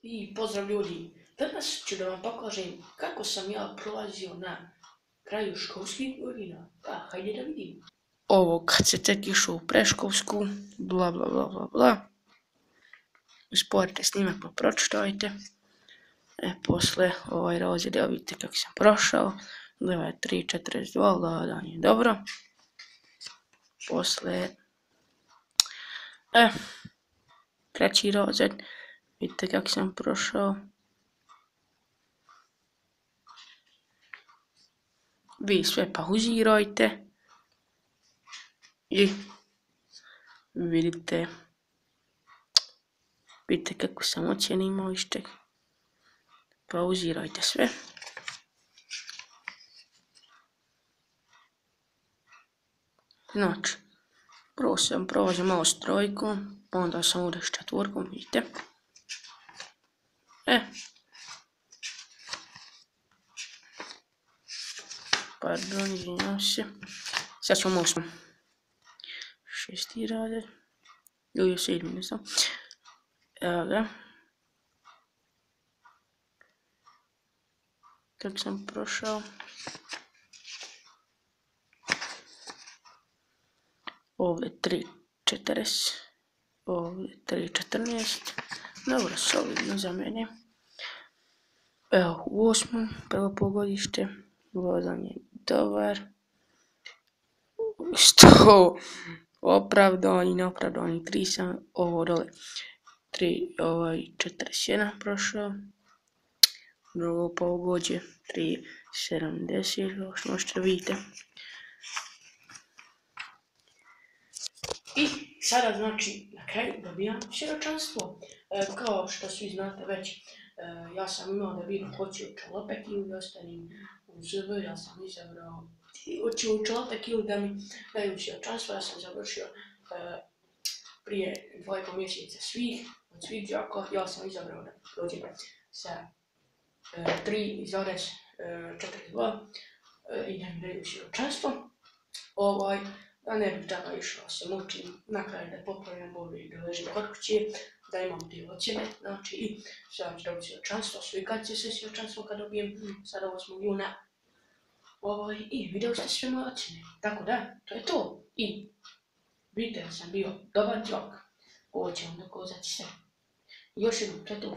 I pozdrav ljudi, danas ću da vam pokažem kako sam ja prolazio na kraju školskih godina. Pa, hajde da vidim. Ovo kad se tek išao u preškolsku, bla bla bla bla bla. Usporite snimak pa pročitajte. Posle ovaj razred, ja vidite kako sam prošao. Leva je 3.42, ladanje dobro. Posle treći razred, vidite kako sam prošao. Vi sve pauzirajte i vidite kako sam ocjene imao ište. Pauzirajte sve. Znači, prvo sam prolazio malo s trojkom, onda sam ovdje s četvorkom, vidite. Pardon, izvinjam se. Sad ćemo osmo. Šesti razred. Ili sedmi, ne znam. Evo ga. Kako sam prošao. Ovdje 3.40. Ovdje 3.14. Dobro, solidno za mene. Evo, u osmom, prvo polugodište. Ladanje dobar. 100 opravdani, neopravdani 3 sam, ovo dole 3.41 prošao. Drugo polugodište 3.70, kao što možete vidite. I sada znači na kraju dobijam svjedočanstvo. Kao što svi znate već, ja sam imao da vidim hoću čelopek ili ostanim u ZV, ja sam izabrao hoću čelopek ili da mi daju svjedočanstvo. Ja sam završio prije 2,5 mjeseca od svih đaka, ja sam izabrao da dođem sa 3.42 i da mi daju svjedočanstvo. Da ne bih tako išao se mučim, na kraju da popravljam bolje da ležim kod kuće, da imam te ocjene, znači i sada ću dobiti svjedočanstvo, slikat će se svjedočanstvo kad dobijem sada 8. juna. I vidjeli ste sve moje ocjene, tako da, to je to. I vidite da sam bio dobar đak, ovo će vam dokazati sve. Još jednom, to je to.